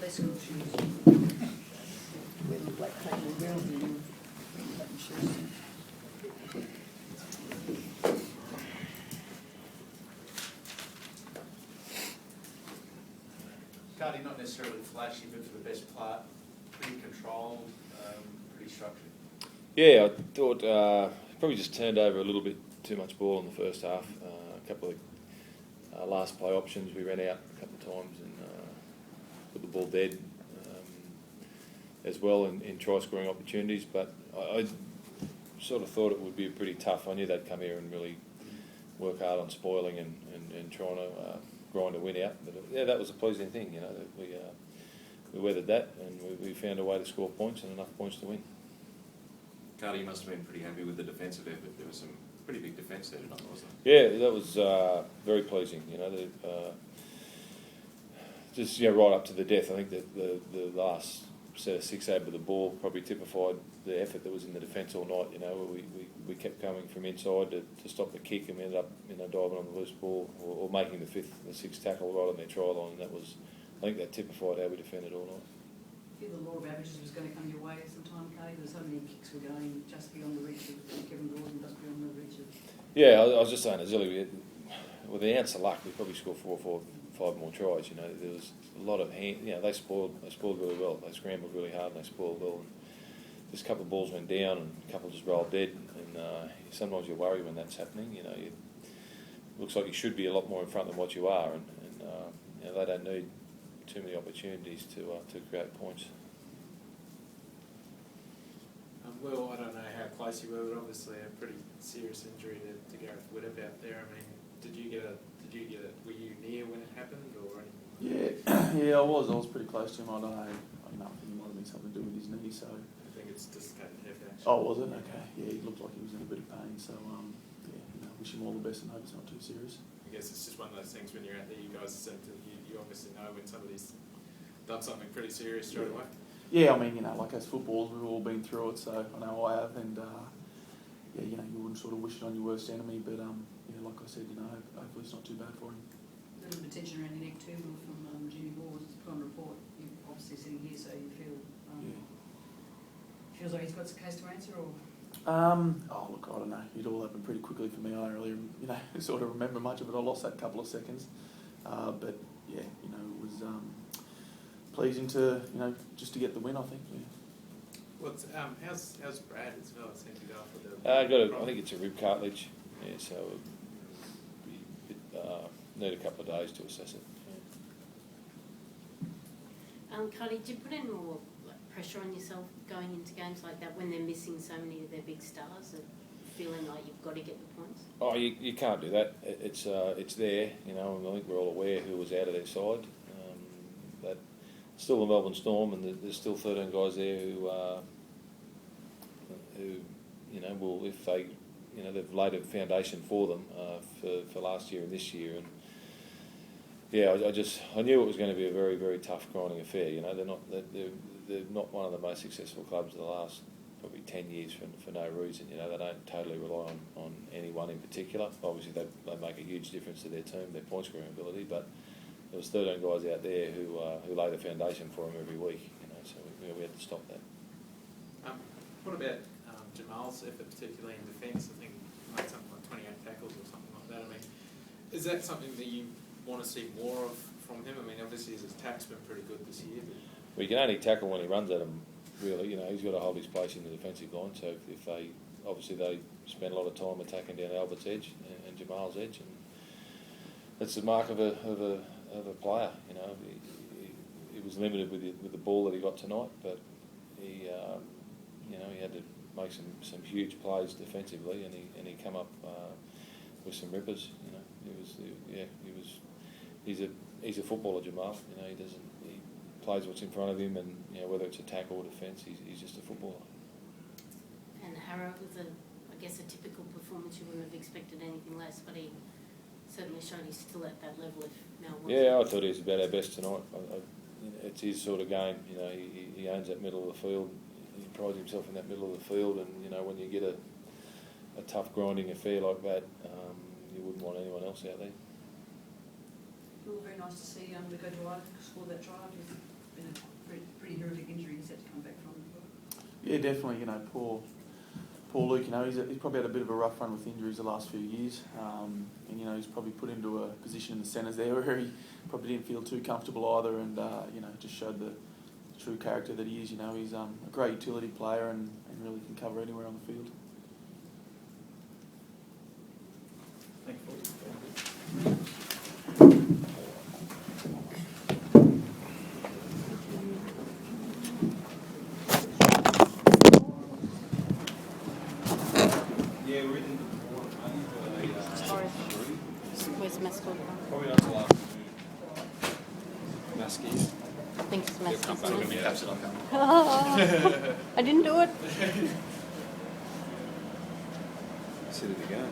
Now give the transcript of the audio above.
their school shoes. Wear the black paper around and black shoes. Cardi, not necessarily flashy, but for the best part, pretty controlled, pretty structured. Yeah, I thought probably just turned over a little bit too much ball in the first half. A couple of last play options, we ran out a couple of times and put the ball dead as well in try scoring opportunities. But I sort of thought it would be pretty tough. I knew they'd come here and really work hard on spoiling and trying to grind a win out. But yeah, that was a pleasing thing, you know, that we weathered that and we found a way to score points and enough points to win. Cardi, you must have been pretty happy with the defensive effort. There was some pretty big defence there tonight, wasn't Yeah, that was very pleasing. You know, just right up to the death. I think that the last set of 6 over the ball probably typified the effort that was in the defence all night. You know, where we kept coming from inside to stop the kick, and we ended up diving on the loose ball or making the 5th and 6th tackle right on their try line. And that was, I think, that typified how we defended all night. I think the law of averages was going to come your way sometime, Kay. There were so many kicks were going just beyond the reach of Kevin Gordon, just beyond the reach of... Yeah, I was just saying to Zilly, with the ounce of luck, we probably scored 4 or 5 more tries. You know, there was a lot of hand. You know, they spoiled really well. They scrambled really hard and they spoiled well. And just a couple of balls went down and a couple just rolled dead. And sometimes you worry when that's happening. You know, it looks like you should be a lot more in front than what you are, and you know, they don't need too many opportunities to create points. Well, I don't know how close you were, but obviously a pretty serious injury to Gareth Widdop out there. I mean, were you near when it happened or anything? Yeah, I was pretty close to him. I don't know. I think it might have been something to do with his knee. So I think it's dislocated hip actually. Oh, was it? Okay. Yeah, he looked like he was in a bit of pain. So yeah, wish him all the best and hope it's not too serious. I guess it's just one of those things when you're out there, you guys you obviously know when somebody's done something pretty serious straight away. Yeah, I mean, like as footballers, we've all been through it, so I know I have, and yeah, you wouldn't sort of wish it on your worst enemy, but yeah, like I said, hopefully it's not too bad for him. A little bit of tension around your neck too, from Jimmy Moore was put on report. You're obviously sitting here, so you feel feels like he's got some case to answer, or? Oh look, I don't know. It all happened pretty quickly for me. I don't really, sort of remember much of it. I lost that couple of seconds, but yeah, it was pleasing to just to get the win. I think. Yeah. What's how's Brad as well? It seems to go for the. I think it's a rib cartilage. Yeah, so need a couple of days to assess it. Cardi, do you put any more pressure on yourself going into games like that when they're missing so many of their big stars and feeling like you've got to get the points? Oh, you can't do that. It's there, and I think we're all aware who was out of their side. But still the Melbourne Storm, and there's still 13 guys there who will, if they, they've laid a foundation for them for last year and this year. And yeah, I knew it was going to be a very, very tough grinding affair. They're not one of the most successful clubs of the last probably 10 years for no reason. They don't totally rely on anyone in particular. Obviously, they make a huge difference to their team, their point scoring ability. But there was 13 guys out there who lay the foundation for them every week. So we had to stop that. What about Jamal's effort, particularly in defence? I think he made something like 28 tackles or something like that. I mean, is that something that you want to see more of from him? I mean, obviously his attack's been pretty good this year. But well, you can only tackle when he runs at them. Really, he's got to hold his place in the defensive line. So if they spend a lot of time attacking down Albert's edge and Jamal's edge, and that's the mark of a player. He was limited with the ball that he got tonight, but he had to make some huge plays defensively, and he come up with some rippers. He's a footballer, Jamal. He plays what's in front of him, and whether it's a tackle or defence, he's just a footballer. And Harrow was a typical performance. You wouldn't have expected anything less, but he certainly showed he's still at that level if Mel was. Yeah, I thought he was about our best tonight. It's his sort of game. He owns that middle of the field. He prides himself in that middle of the field, and when you get a tough grinding affair like that, you wouldn't want anyone else out there. Well, very nice to see Rico Dwyer score that try. He's been a Yeah, definitely. You know, poor Luke. You know, he's probably had a bit of a rough run with injuries the last few years, and you know, he's probably put into a position in the centres there where he probably didn't feel too comfortable either, and you know, just showed the true character that he is. You know, he's a great utility player and really can cover anywhere on the field. Thank you. Yeah, we're in Where's the mascot? probably not the last Muskies. I think it's They'll come back when we catch it, I'll come. I didn't do it. Sit it again.